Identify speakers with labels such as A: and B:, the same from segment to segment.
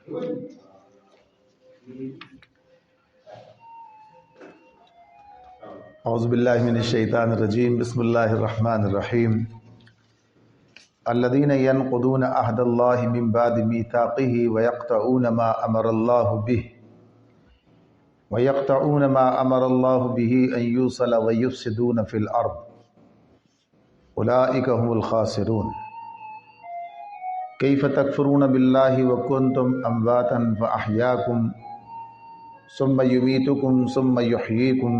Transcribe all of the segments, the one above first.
A: اعوذ باللہ من الشیطان الرجیم بسم اللہ الرحمن الرحیم الذین ینقضون عہد اللہ من بعد میثاقہ ویقطعون ما امر اللہ به ان یوصل ویفسدون فی الارض اولئک هم الخاسرون کیف تکفرون باللہ وکنتم امواتا فاحیاکم ثم یمیتکم ثم یحییکم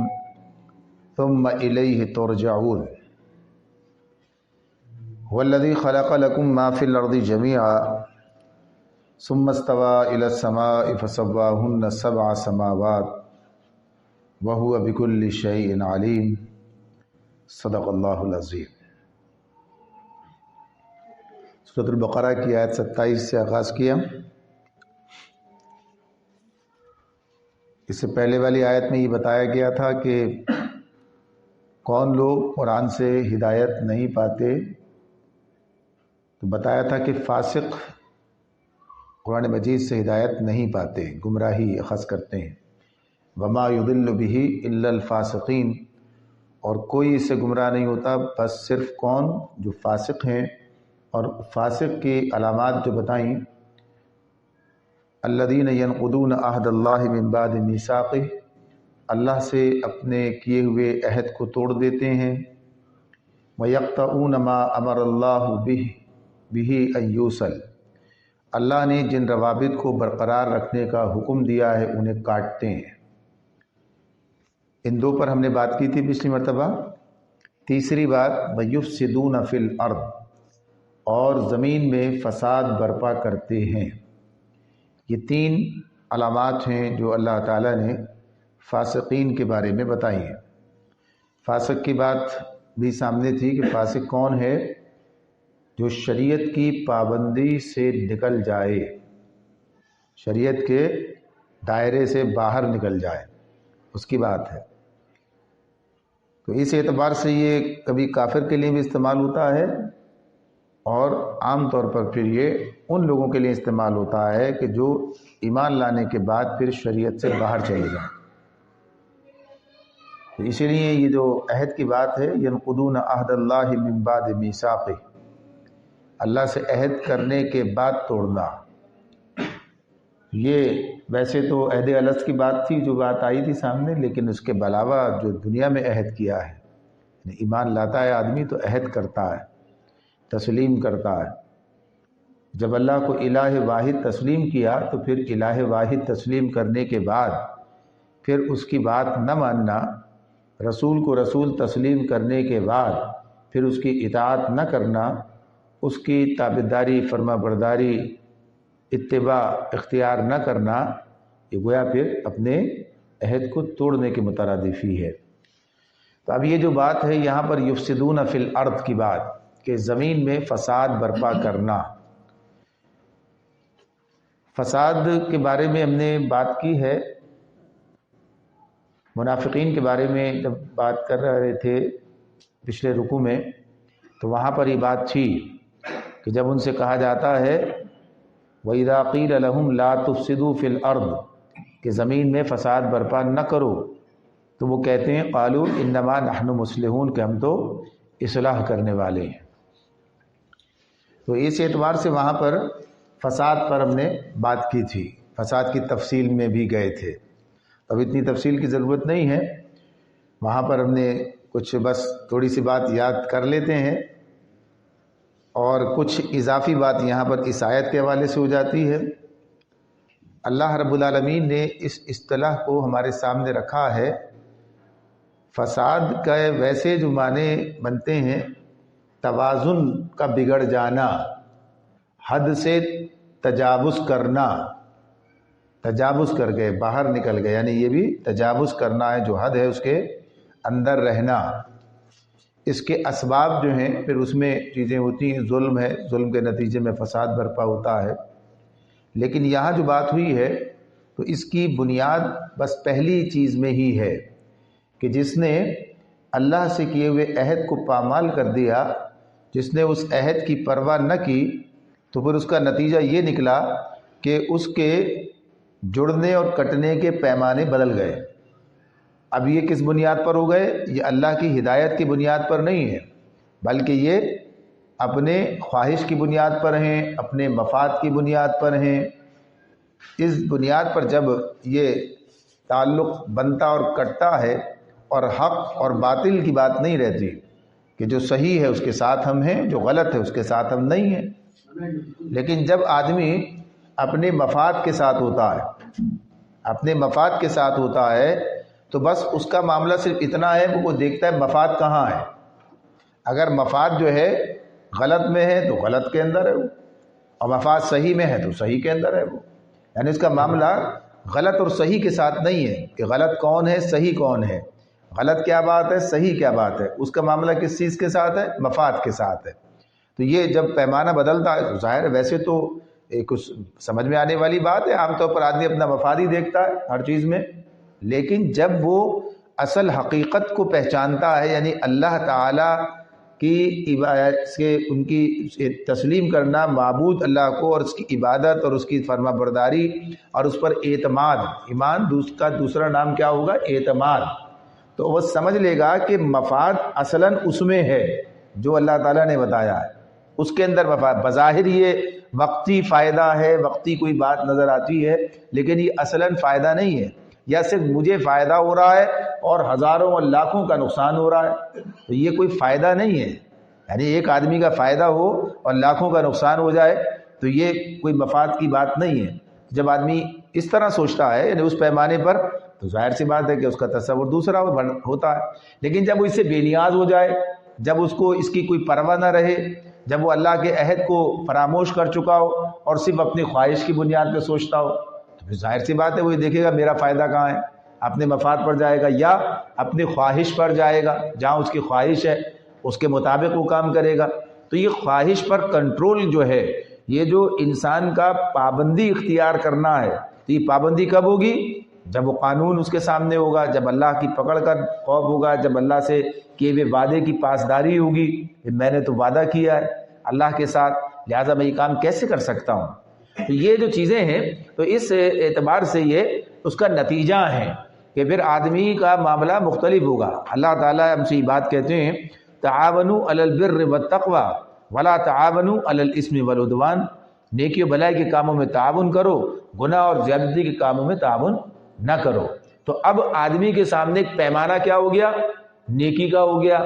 A: ثم الیہ ترجعون والذی خلق لکم ما فی الارض جمیعا ثم استوى الی السماء فسواہن سبع سماوات وہو بکل شیء علیم صدق اللہ العظیم۔ سورۃ البقرہ کی آیت 27 سے آغاز کیا۔ اس سے پہلے والی آیت میں یہ بتایا گیا تھا کہ کون لوگ قرآن سے ہدایت نہیں پاتے، تو بتایا تھا کہ فاسق قرآن مجید سے ہدایت نہیں پاتے، گمراہی اخذ کرتے ہیں۔ وما یضل به الا الفاسقین، اور کوئی اس سے گمراہ نہیں ہوتا بس صرف کون؟ جو فاسق ہیں۔ اور فاسق کی علامات جو بتائیں، الذین ینقضون عہد اللہ من بعد میثاقہ، اللہ سے اپنے کیے ہوئے عہد کو توڑ دیتے ہیں۔ وَيَقْطَعُونَ مَا أَمَرَ اللَّهُ بِهِ أَن يُوصَلَ، اللہ نے جن روابط کو برقرار رکھنے کا حکم دیا ہے انہیں کاٹتے ہیں۔ ان دو پر ہم نے بات کی تھی پچھلی مرتبہ۔ تیسری بات وَيُفْسِدُونَ فِي الْأَرْضِ، اور زمین میں فساد برپا کرتے ہیں۔ یہ تین علامات ہیں جو اللہ تعالیٰ نے فاسقین کے بارے میں بتائی ہیں۔ فاسق کی بات بھی سامنے تھی کہ فاسق کون ہے؟ جو شریعت کی پابندی سے نکل جائے، شریعت کے دائرے سے باہر نکل جائے، اس کی بات ہے۔ تو اس اعتبار سے یہ کبھی کافر کے لیے بھی استعمال ہوتا ہے، اور عام طور پر پھر یہ ان لوگوں کے لیے استعمال ہوتا ہے کہ جو ایمان لانے کے بعد پھر شریعت سے باہر چلے جائیں۔ تو اسی لیے یہ جو عہد کی بات ہے، ینقضون عہد اللہ من بعد میثاقہ، اللہ سے عہد کرنے کے بعد توڑنا، یہ ویسے تو عہد الست کی بات تھی جو بات آئی تھی سامنے، لیکن اس کے علاوہ جو دنیا میں عہد کیا ہے، یعنی ایمان لاتا ہے آدمی تو عہد کرتا ہے، تسلیم کرتا ہے۔ جب اللہ کو الہ واحد تسلیم کیا تو پھر الہ واحد تسلیم کرنے کے بعد پھر اس کی بات نہ ماننا، رسول کو رسول تسلیم کرنے کے بعد پھر اس کی اطاعت نہ کرنا، اس کی تابعداری، فرما برداری، اتباع اختیار نہ کرنا، یہ گویا پھر اپنے عہد کو توڑنے کے مترادف ہی ہے۔ تو اب یہ جو بات ہے یہاں پر یفسدون فی الارض کی بات، کہ زمین میں فساد برپا کرنا۔ فساد کے بارے میں ہم نے بات کی ہے، منافقین کے بارے میں جب بات کر رہے تھے پچھلے رکوع میں، تو وہاں پر یہ بات تھی کہ جب ان سے کہا جاتا ہے وَإِذَا قِيلَ لَهُمْ لَا تُفْسِدُوا فِي الْأَرْضِ، کہ زمین میں فساد برپا نہ کرو، تو وہ کہتے ہیں قَالُوا إِنَّمَا نَحْنُ مُصْلِحُونَ، کہ ہم تو اصلاح کرنے والے ہیں۔ تو اس اعتبار سے وہاں پر فساد پر ہم نے بات کی تھی، فساد کی تفصیل میں بھی گئے تھے۔ اب اتنی تفصیل کی ضرورت نہیں ہے، وہاں پر ہم نے کچھ بس تھوڑی سی بات یاد کر لیتے ہیں، اور کچھ اضافی بات یہاں پر اس آیت کے حوالے سے ہو جاتی ہے۔ اللہ رب العالمین نے اس اصطلاح کو ہمارے سامنے رکھا ہے۔ فساد کا ویسے جو معنی بنتے ہیں، توازن کا بگڑ جانا، حد سے تجاوز کرنا، تجاوز کر گئے، باہر نکل گئے، یعنی یہ بھی تجاوز کرنا ہے، جو حد ہے اس کے اندر رہنا۔ اس کے اسباب جو ہیں پھر اس میں چیزیں ہوتی ہیں، ظلم ہے، ظلم کے نتیجے میں فساد برپا ہوتا ہے۔ لیکن یہاں جو بات ہوئی ہے تو اس کی بنیاد بس پہلی چیز میں ہی ہے کہ جس نے اللہ سے کیے ہوئے عہد کو پامال کر دیا، جس نے اس عہد کی پرواہ نہ کی، تو پھر اس کا نتیجہ یہ نکلا کہ اس کے جڑنے اور کٹنے کے پیمانے بدل گئے۔ اب یہ کس بنیاد پر ہو گئے؟ یہ اللہ کی ہدایت کی بنیاد پر نہیں ہے، بلکہ یہ اپنے خواہش کی بنیاد پر ہیں، اپنے مفاد کی بنیاد پر ہیں۔ اس بنیاد پر جب یہ تعلق بنتا اور کٹتا ہے اور حق اور باطل کی بات نہیں رہتی کہ جو صحیح ہے اس کے ساتھ ہم ہیں، جو غلط ہے اس کے ساتھ ہم نہیں ہیں۔ لیکن جب آدمی اپنے مفاد کے ساتھ ہوتا ہے، اپنے مفاد کے ساتھ ہوتا ہے تو بس اس کا معاملہ صرف اتنا ہے کہ وہ دیکھتا ہے مفاد کہاں ہے۔ اگر مفاد جو ہے غلط میں ہے تو غلط کے اندر ہے وہ، اور مفاد صحیح میں ہے تو صحیح کے اندر ہے وہ۔ یعنی اس کا معاملہ غلط اور صحیح کے ساتھ نہیں ہے کہ غلط کون ہے صحیح کون ہے، غلط کیا بات ہے صحیح کیا بات ہے۔ اس کا معاملہ کس چیز کے ساتھ ہے؟ مفاد کے ساتھ ہے۔ تو یہ جب پیمانہ بدلتا ہے تو ظاہر ہے ویسے تو کچھ سمجھ میں آنے والی بات ہے، عام طور پر آدمی اپنا مفاد ہی دیکھتا ہے ہر چیز میں، لیکن جب وہ اصل حقیقت کو پہچانتا ہے، یعنی اللہ تعالیٰ کی عبادت سے ان کی تسلیم کرنا معبود اللہ کو، اور اس کی عبادت اور اس کی فرما برداری اور اس پر اعتماد، ایمان کا دوسرا نام کیا ہوگا؟ اعتماد، تو وہ سمجھ لے گا کہ مفاد اصلاً اس میں ہے جو اللہ تعالیٰ نے بتایا ہے، اس کے اندر مفاد بظاہر یہ وقتی فائدہ ہے، وقتی کوئی بات نظر آتی ہے، لیکن یہ اصلاً فائدہ نہیں ہے، یا صرف مجھے فائدہ ہو رہا ہے اور ہزاروں اور لاکھوں کا نقصان ہو رہا ہے، تو یہ کوئی فائدہ نہیں ہے۔ یعنی ایک آدمی کا فائدہ ہو اور لاکھوں کا نقصان ہو جائے تو یہ کوئی مفاد کی بات نہیں ہے۔ جب آدمی اس طرح سوچتا ہے یعنی اس پیمانے پر، تو ظاہر سی بات ہے کہ اس کا تصور دوسرا ہوتا ہے۔ لیکن جب وہ اس سے بے نیاز ہو جائے، جب اس کو اس کی کوئی پرواہ نہ رہے، جب وہ اللہ کے عہد کو فراموش کر چکا ہو اور صرف اپنی خواہش کی بنیاد پہ سوچتا ہو، تو پھر ظاہر سی بات ہے وہ یہ دیکھے گا میرا فائدہ کہاں ہے، اپنے مفاد پر جائے گا یا اپنی خواہش پر جائے گا، جہاں اس کی خواہش ہے اس کے مطابق وہ کام کرے گا۔ تو یہ خواہش پر کنٹرول جو ہے، یہ جو انسان کا پابندی اختیار کرنا ہے، تو یہ پابندی کب ہوگی؟ جب وہ قانون اس کے سامنے ہوگا، جب اللہ کی پکڑ کا خوف ہوگا، جب اللہ سے کیے ہوئے وعدے کی پاسداری ہوگی کہ میں نے تو وعدہ کیا ہے اللہ کے ساتھ، لہٰذا میں یہ کام کیسے کر سکتا ہوں۔ تو یہ جو چیزیں ہیں، تو اس اعتبار سے یہ اس کا نتیجہ ہے کہ پھر آدمی کا معاملہ مختلف ہوگا۔ اللہ تعالیٰ ہم سے یہ بات کہتے ہیں تعاونوا علی البر والتقوی ولا تعاونوا علی الاثم والعدوان، نیکی و بھلائی کے کاموں میں تعاون کرو، گناہ اور زیادتی کے کاموں میں تعاون نہ کرو۔ تو اب آدمی کے سامنے ایک پیمانہ کیا ہو گیا؟ نیکی کا ہو گیا،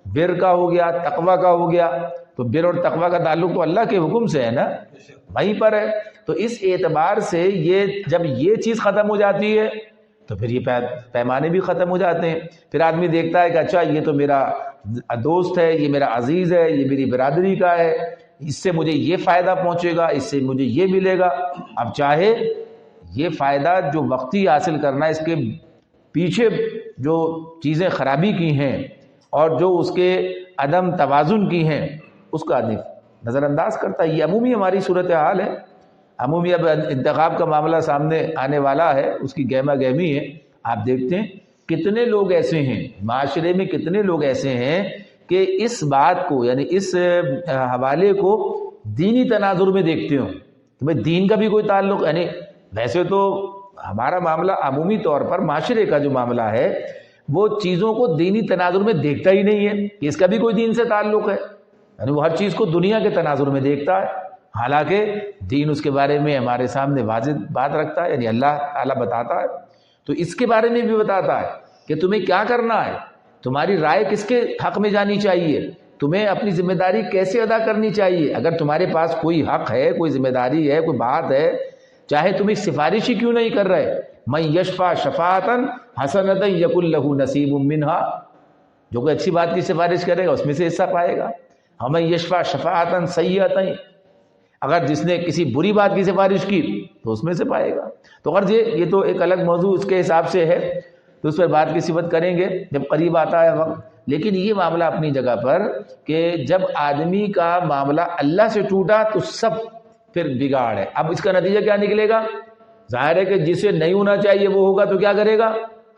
A: بر کا ہو گیا، تقوی کا ہو گیا۔ تو بر اور تقوی کا تعلق تو اللہ کے حکم سے ہے نا، وہیں پر ہے۔ تو اس اعتبار سے یہ جب یہ چیز ختم ہو جاتی ہے تو پھر یہ پیمانے بھی ختم ہو جاتے ہیں۔ پھر آدمی دیکھتا ہے کہ اچھا یہ تو میرا دوست ہے، یہ میرا عزیز ہے، یہ میری برادری کا ہے، اس سے مجھے یہ فائدہ پہنچے گا، اس سے مجھے یہ ملے گا۔ اب چاہے یہ فائدہ جو وقتی حاصل کرنا ہے، اس کے پیچھے جو چیزیں خرابی کی ہیں اور جو اس کے عدم توازن کی ہیں، اس کا آدمی نظر انداز کرتا ہے۔ یہ عمومی ہماری صورتحال ہے، عمومی اب انتخاب کا معاملہ سامنے آنے والا ہے، اس کی گہما گہمی ہے۔ آپ دیکھتے ہیں کتنے لوگ ایسے ہیں معاشرے میں، کتنے لوگ ایسے ہیں کہ اس بات کو یعنی اس حوالے کو دینی تناظر میں دیکھتے ہوں کہ بھائی دین کا بھی کوئی تعلق، یعنی ویسے تو ہمارا معاملہ عمومی طور پر معاشرے کا جو معاملہ ہے وہ چیزوں کو دینی تناظر میں دیکھتا ہی نہیں ہے کہ اس کا بھی کوئی دین سے تعلق ہے، یعنی وہ ہر چیز کو دنیا کے تناظر میں دیکھتا ہے، حالانکہ دین اس کے بارے میں ہمارے سامنے واضح بات رکھتا ہے، یعنی اللہ تعالیٰ بتاتا ہے، تو اس کے بارے میں بھی بتاتا ہے کہ تمہیں کیا کرنا ہے، تمہاری رائے کس کے حق میں جانی چاہیے، تمہیں اپنی ذمہ داری کیسے ادا کرنی چاہیے۔ اگر تمہارے پاس کوئی حق ہے، کوئی ذمہ داری ہے، کوئی بات ہے، چاہے تم ایک سفارش ہی کیوں نہیں کر رہے، من یشفع شفاعتا حسنۃ یکن لہ نصیب منہا، جو کوئی اچھی بات کی سفارش کرے گا اس میں سے حصہ پائے گا، ہمیں یشفع شفاعتا سیئۃ، اگر جس نے کسی بری بات کی سفارش کی تو اس میں سے پائے گا۔ تو غرض یہ تو ایک الگ موضوع اس کے حساب سے ہے، تو اس پر بات کی صفت کریں گے جب قریب آتا ہے وقت۔ لیکن یہ معاملہ اپنی جگہ پر کہ جب آدمی کا معاملہ اللہ سے ٹوٹا تو سب پھر بگاڑ ہے۔ اب اس کا نتیجہ کیا نکلے گا؟ ظاہر ہے کہ جسے نہیں ہونا چاہیے وہ ہوگا تو کیا کرے گا؟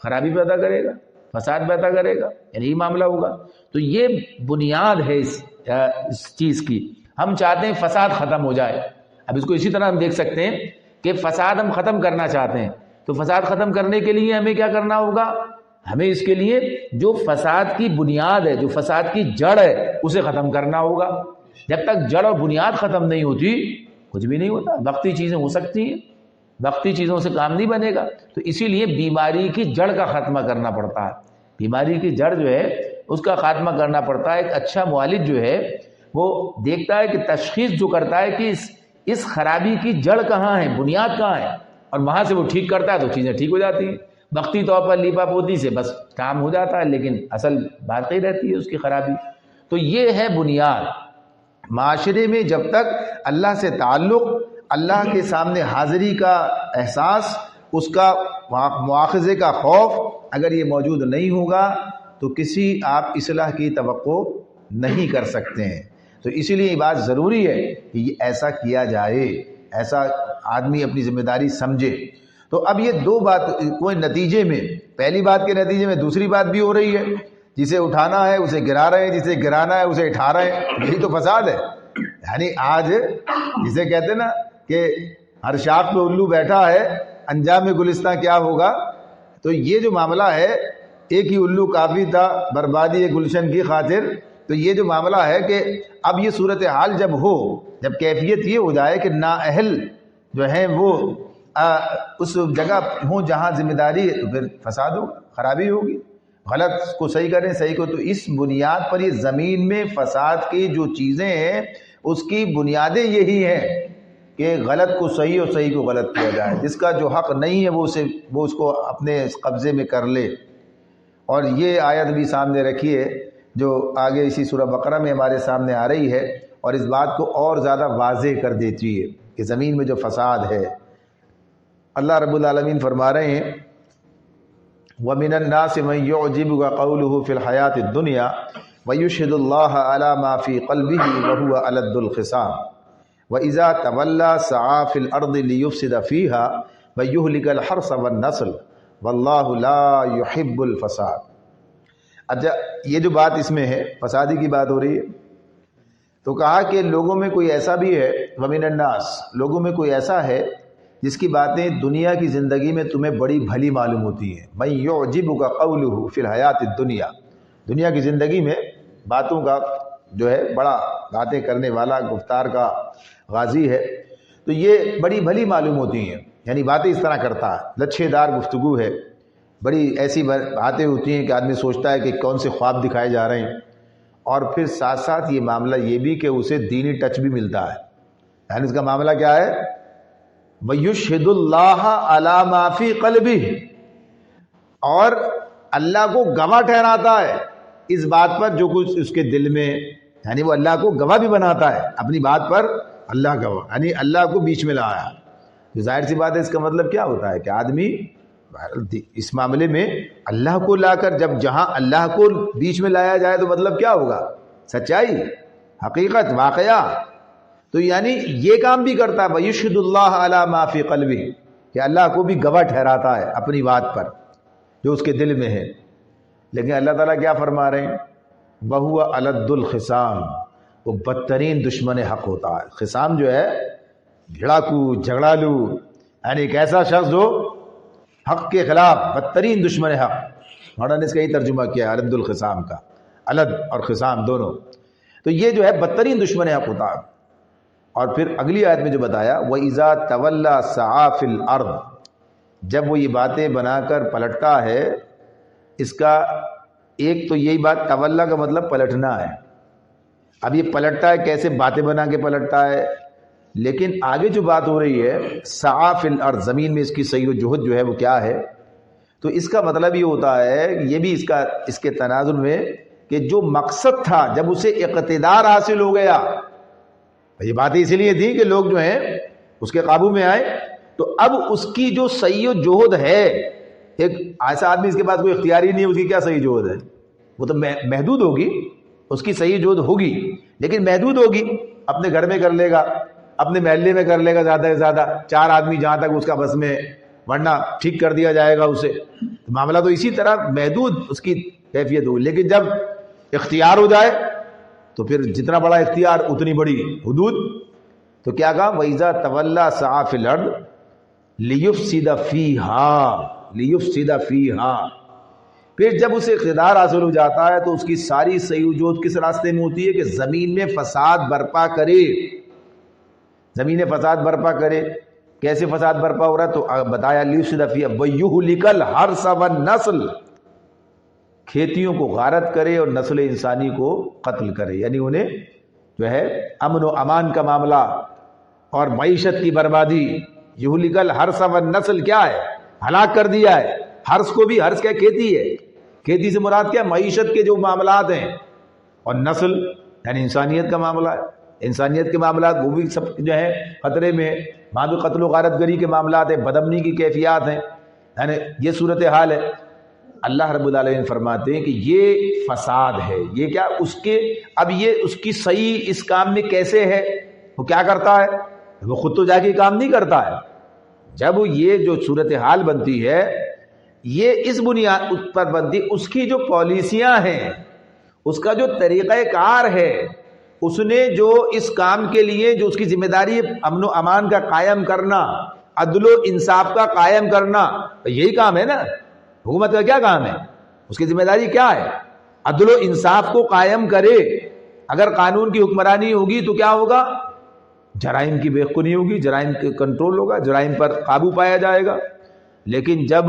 A: خرابی پیدا کرے گا، فساد پیدا کرے گا، یعنی یہ معاملہ ہوگا۔ تو یہ بنیاد ہے اس چیز کی۔ ہم چاہتے ہیں فساد ختم ہو جائے، اب اس کو اسی طرح ہم دیکھ سکتے ہیں کہ فساد ہم ختم کرنا چاہتے ہیں، تو فساد ختم کرنے کے لیے ہمیں کیا کرنا ہوگا؟ ہمیں اس کے لیے جو فساد کی بنیاد ہے، جو فساد کی جڑ ہے، اسے ختم کرنا ہوگا۔ جب تک جڑ اور بنیاد ختم نہیں ہوتی کچھ بھی نہیں ہوتا۔ وقتی چیزیں ہو سکتی ہیں، وقتی چیزوں سے کام نہیں بنے گا، تو اسی لیے بیماری کی جڑ کا خاتمہ کرنا پڑتا ہے۔ بیماری کی جڑ جو ہے اس کا خاتمہ کرنا پڑتا ہے۔ ایک اچھا معالج جو ہے وہ دیکھتا ہے کہ تشخیص جو کرتا ہے کہ اس خرابی کی جڑ کہاں ہے، بنیاد کہاں ہے، اور وہاں سے وہ ٹھیک کرتا ہے تو چیزیں ٹھیک ہو جاتی ہیں۔ وقتی طور پر لیپا پوتی سے بس کام ہو جاتا ہے، لیکن اصل باقی رہتی ہے اس کی خرابی۔ تو یہ ہے بنیاد۔ معاشرے میں جب تک اللہ سے تعلق، اللہ کے سامنے حاضری کا احساس، اس کا مواخذے کا خوف اگر یہ موجود نہیں ہوگا تو کسی آپ اصلاح کی توقع نہیں کر سکتے ہیں۔ تو اسی لیے یہ بات ضروری ہے کہ یہ ایسا کیا جائے، ایسا آدمی اپنی ذمہ داری سمجھے۔ تو اب یہ دو بات کوئی نتیجے میں، پہلی بات کے نتیجے میں دوسری بات بھی ہو رہی ہے، جسے اٹھانا ہے اسے گرا رہے ہیں، جسے گرانا ہے اسے اٹھا رہے ہیں، یہی تو فساد ہے۔ یعنی آج جسے کہتے ہیں نا کہ ہر شاخ پہ الو بیٹھا ہے، انجام گلستان کیا ہوگا، تو یہ جو معاملہ ہے، ایک ہی الو کافی تھا بربادی گلشن کی خاطر۔ تو یہ جو معاملہ ہے کہ اب یہ صورتحال جب ہو، جب کیفیت یہ ہو جائے کہ نااہل جو ہیں وہ اس جگہ ہوں جہاں ذمہ داری ہے، تو پھر فساد ہوگا، خرابی ہوگی۔ غلط کو صحیح کریں، صحیح کو، تو اس بنیاد پر یہ زمین میں فساد کی جو چیزیں ہیں اس کی بنیادیں یہی ہیں کہ غلط کو صحیح اور صحیح کو غلط کیا جائے۔ جس کا جو حق نہیں ہے وہ اس کو اپنے قبضے میں کر لے۔ اور یہ آیت بھی سامنے رکھیے جو آگے اسی سورہ بقرہ میں ہمارے سامنے آ رہی ہے، اور اس بات کو اور زیادہ واضح کر دیتی ہے کہ زمین میں جو فساد ہے۔ اللہ رب العالمین فرما رہے ہیں وَمِنَ النَّاسِ مَن يُعْجِبُكَ قَوْلُهُ فِي الْحَيَاةِ الدُّنْيَا وَيُشْهِدُ اللَّهَ عَلَى مَا فِي قَلْبِهِ وَهُوَ أَلَدُّ الْخِصَامِ وَإِذَا تَوَلَّى سَعَىٰ فِي الْأَرْضِ لِيُفْسِدَ فِيهَا وَيُهْلِكَ الْحَرْثَ وَالنَّسْلَ وَاللَّهُ لَا يُحِبُّ الْفَسَادَ۔ اچھا، یہ جو بات اس میں ہے، فسادی کی بات ہو رہی ہے، تو کہا کہ لوگوں میں کوئی ایسا بھی ہے، وَمِنَ النَّاسِ، لوگوں میں کوئی ایسا ہے جس کی باتیں دنیا کی زندگی میں تمہیں بڑی بھلی معلوم ہوتی ہیں۔ مَن يُعْجِبُكَ قَوْلُهُ فِي الْحَيَاةِ الدُّنْيَا، دنیا کی زندگی میں باتوں کا جو ہے بڑا باتیں کرنے والا، گفتار کا غازی ہے، تو یہ بڑی بھلی معلوم ہوتی ہیں، یعنی باتیں اس طرح کرتا ہے، لچھے دار گفتگو ہے، بڑی ایسی باتیں ہوتی ہیں کہ آدمی سوچتا ہے کہ کون سے خواب دکھائے جا رہے ہیں۔ اور پھر ساتھ ساتھ یہ معاملہ یہ بھی کہ اسے دینی ٹچ بھی ملتا ہے، یعنی اس کا معاملہ کیا ہے، وَيُشْهِدُ اللَّهَ عَلَى مَا فِي قَلْبِهِ، اور اللہ کو گواہ ٹھہراتا ہے اس بات پر جو کچھ اس کے دل میں، یعنی وہ اللہ کو گواہ بھی بناتا ہے اپنی بات پر، اللہ گواہ، یعنی اللہ کو بیچ میں لایا۔ تو ظاہر سی بات ہے، اس کا مطلب کیا ہوتا ہے کہ آدمی اس معاملے میں اللہ کو لا کر، جب جہاں اللہ کو بیچ میں لایا جائے تو مطلب کیا ہوگا، سچائی، حقیقت، واقعہ۔ تو یعنی یہ کام بھی کرتا ہے، وَيُشْهِدُ اللَّهَ عَلَى مَا فِي قَلْبِهِ، کہ اللہ کو بھی گواہ ٹھہراتا ہے اپنی بات پر جو اس کے دل میں ہے۔ لیکن اللہ تعالیٰ کیا فرما رہے ہیں، وَهُوَ أَلَدُّ الْخِصَامِ، وہ بدترین دشمن حق ہوتا ہے۔ خصام جو ہے جھڑاکو، جھگڑالو، یعنی ایک ایسا شخص جو حق کے خلاف بدترین دشمن حق۔ مولانا نے اس کا یہ ترجمہ کیا الد الخصام کا، الد اور خصام دونوں، تو یہ جو ہے بدترین دشمن حق ہوتا ہے۔ اور پھر اگلی آیت میں جو بتایا وَإِذَا تَوَلَّى سَعَىٰ فِي الْأَرْضِ، جب وہ یہ باتیں بنا کر پلٹتا ہے، اس کا ایک تو یہی بات، تولا کا مطلب پلٹنا ہے۔ اب یہ پلٹتا ہے کیسے، باتیں بنا کے پلٹتا ہے، لیکن آگے جو بات ہو رہی ہے سعیٰ فی الارض، زمین میں اس کی سعی و جہد جو ہے وہ کیا ہے، تو اس کا مطلب یہ ہوتا ہے، یہ بھی اس کے تناظر میں، کہ جو مقصد تھا جب اسے اقتدار حاصل ہو گیا، یہ باتیں اسی لیے تھی کہ لوگ جو ہیں اس کے قابو میں آئے، تو اب اس کی جو سعی و جہد ہے، ایک ایسا آدمی اس کے پاس کوئی اختیار ہی نہیں، اس کی کیا سعی جہد ہے، وہ تو محدود ہوگی، اس کی سعی جہد ہوگی لیکن محدود ہوگی، اپنے گھر میں کر لے گا، اپنے محلے میں کر لے گا، زیادہ سے زیادہ 4 آدمی جہاں تک اس کا بس میں، ورنہ ٹھیک کر دیا جائے گا اسے۔ معاملہ تو اسی طرح محدود اس کی کیفیت ہوگی، لیکن جب اختیار ہو جائے تو پھر جتنا بڑا اختیار اتنی بڑی حدود۔ تو کیا کہا وَإِذَا تَوَلَّى سَعَى فِي الْأَرْضِ لِيُفْسِدَ فِيهَا. پھر جب اسے اقتدار حاصل ہو جاتا ہے تو اس کی ساری سیوجود کس راستے میں ہوتی ہے کہ زمین میں فساد برپا کرے. زمین فساد برپا کرے. کیسے فساد برپا ہو رہا ہے تو بتایا لِيُفْسِدَ فِيهَا وَيُهْلِكَ الْحَرْثَ وَالنَّسْلَ. کھیتیوں کو غارت کرے اور نسل انسانی کو قتل کرے، یعنی انہیں جو ہے امن و امان کا معاملہ اور معیشت کی بربادی. یہلک الحرث والنسل کیا ہے؟ ہلاک کر دیا ہے. حرث کو بھی، حرث کیا کھیتی ہے، کھیتی سے مراد کیا معیشت کے جو معاملات ہیں، اور نسل یعنی انسانیت کا معاملہ ہے. انسانیت کے معاملات وہ بھی سب جو ہے خطرے میں. وہاں بھی قتل و غارت گری کے معاملات ہیں، بدامنی کی کیفیات ہیں، یعنی یہ صورتحال ہے. اللہ رب العالمین فرماتے ہیں کہ یہ فساد ہے. یہ کیا اس کے اب یہ اس کی صحیح اس کام میں کیسے ہے؟ وہ کیا کرتا ہے؟ وہ خود تو جا کے کام نہیں کرتا ہے. جب یہ جو صورتحال بنتی ہے یہ اس بنیاد پر بنتی، اس کی جو پالیسیاں ہیں، اس کا جو طریقہ کار ہے، اس نے جو اس کام کے لیے جو اس کی ذمہ داری امن و امان کا قائم کرنا، عدل و انصاف کا قائم کرنا، یہی کام ہے نا. حکومت کا کیا کام ہے؟ اس کی ذمہ داری کیا ہے؟ عدل و انصاف کو قائم کرے. اگر قانون کی حکمرانی ہوگی تو کیا ہوگا؟ جرائم کی بے خونی ہوگی، جرائم کا کنٹرول ہوگا، جرائم پر قابو پایا جائے گا. لیکن جب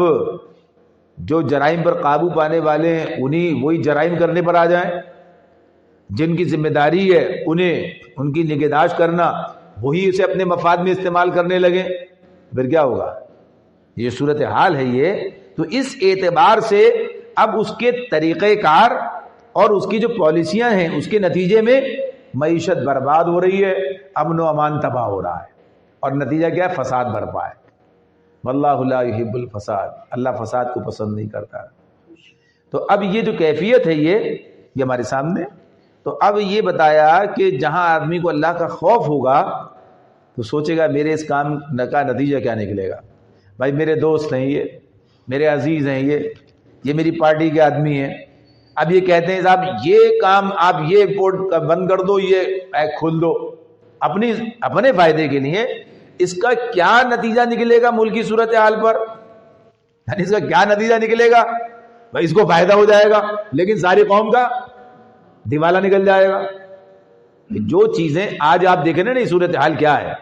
A: جو جرائم پر قابو پانے والے ہیں انہیں وہی جرائم کرنے پر آ جائیں، جن کی ذمہ داری ہے انہیں ان کی نگہداشت کرنا، وہی اسے اپنے مفاد میں استعمال کرنے لگیں، پھر کیا ہوگا؟ یہ صورتحال ہے. یہ تو اس اعتبار سے اب اس کے طریقہ کار اور اس کی جو پالیسیاں ہیں اس کے نتیجے میں معیشت برباد ہو رہی ہے، امن و امان تباہ ہو رہا ہے، اور نتیجہ کیا ہے؟ فساد برپا ہے. واللہ لا یحب الفساد، اللہ فساد کو پسند نہیں کرتا. تو اب یہ جو کیفیت ہے یہ ہمارے سامنے. تو اب یہ بتایا کہ جہاں آدمی کو اللہ کا خوف ہوگا تو سوچے گا میرے اس کام کا نتیجہ کیا نکلے گا. بھائی میرے دوست ہیں، یہ میرے عزیز ہیں، یہ میری پارٹی کے آدمی ہیں. اب یہ کہتے ہیں صاحب یہ کام آپ یہ پورٹ بند کر دو، یہ کھول دو اپنے فائدے کے لیے. اس کا کیا نتیجہ نکلے گا ملک کی صورتحال پر؟ یعنی اس کا کیا نتیجہ نکلے گا؟ بھائی اس کو فائدہ ہو جائے گا لیکن ساری قوم کا دیوالا نکل جائے گا. جو چیزیں آج آپ دیکھیں نا صورتحال کیا ہے،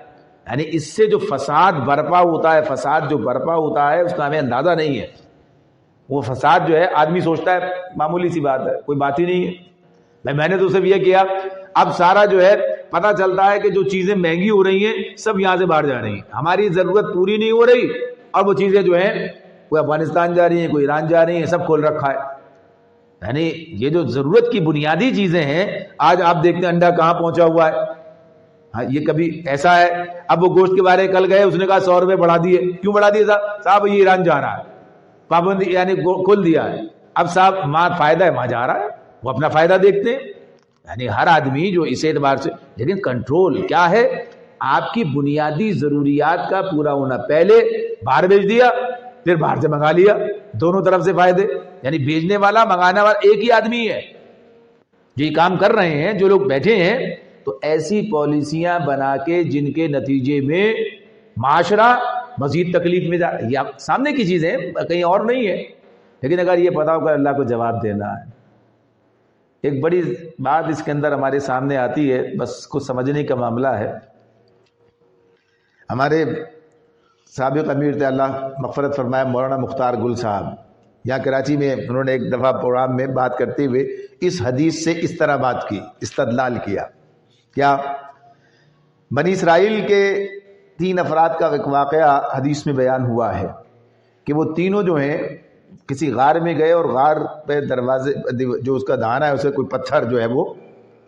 A: یعنی اس سے جو فساد برپا ہوتا ہے، فساد جو برپا ہوتا ہے اس کا ہمیں اندازہ نہیں ہے. وہ فساد جو ہے آدمی سوچتا ہے معمولی سی بات ہے، کوئی بات ہی نہیں ہے. میں نے تو صرف یہ کیا. اب سارا جو ہے پتہ چلتا ہے کہ جو چیزیں مہنگی ہو رہی ہیں سب یہاں سے باہر جا رہی ہیں، ہماری ضرورت پوری نہیں ہو رہی، اور وہ چیزیں جو ہیں کوئی افغانستان جا رہی ہیں، کوئی ایران جا رہی ہیں، سب کھول رکھا ہے. یعنی یہ جو ضرورت کی بنیادی چیزیں ہیں آج آپ دیکھتے ہیں انڈا کہاں پہنچا ہوا ہے. ہاں یہ کبھی ایسا ہے. اب وہ گوشت کے بارے کل گئے، اس نے کہا 100 روپے بڑھا دیے. کیوں بڑھا دیے صاحب؟ یہ ایران جا رہا ہے، پابندی یعنی کھول دیا ہے. اب صاحب وہاں فائدہ ہے، وہاں جا رہا ہے، وہ اپنا فائدہ دیکھتے ہیں. یعنی ہر آدمی جو اس اعتبار سے، لیکن کنٹرول کیا ہے؟ آپ کی بنیادی ضروریات کا پورا ہونا. پہلے باہر بھیج دیا، پھر باہر سے منگا لیا، دونوں طرف سے فائدے. یعنی بھیجنے والا منگانے والا ایک ہی آدمی ہے. جو یہ کام کر رہے ہیں، جو لوگ بیٹھے ہیں، تو ایسی پالیسیاں بنا کے جن کے نتیجے میں معاشرہ مزید تکلیف میں جا رہا ہے. یہ سامنے کی چیزیں کہیں اور نہیں ہے. لیکن اگر یہ پتا ہوگا اللہ کو جواب دینا ہے. ایک بڑی بات اس کے اندر ہمارے سامنے آتی ہے، بس کو سمجھنے کا معاملہ ہے. ہمارے سابق امیر تھے، اللہ مغفرت فرمائے، مولانا مختار گل صاحب، یہاں کراچی میں انہوں نے ایک دفعہ پروگرام میں بات کرتے ہوئے اس حدیث سے اس طرح بات کی، استدلال کیا. کیا؟ بنی اسرائیل کے 3 افراد کا ایک واقعہ حدیث میں بیان ہوا ہے کہ وہ تینوں جو ہیں کسی غار میں گئے، اور غار پہ دروازے جو اس کا دہانہ ہے اسے کوئی پتھر جو ہے وہ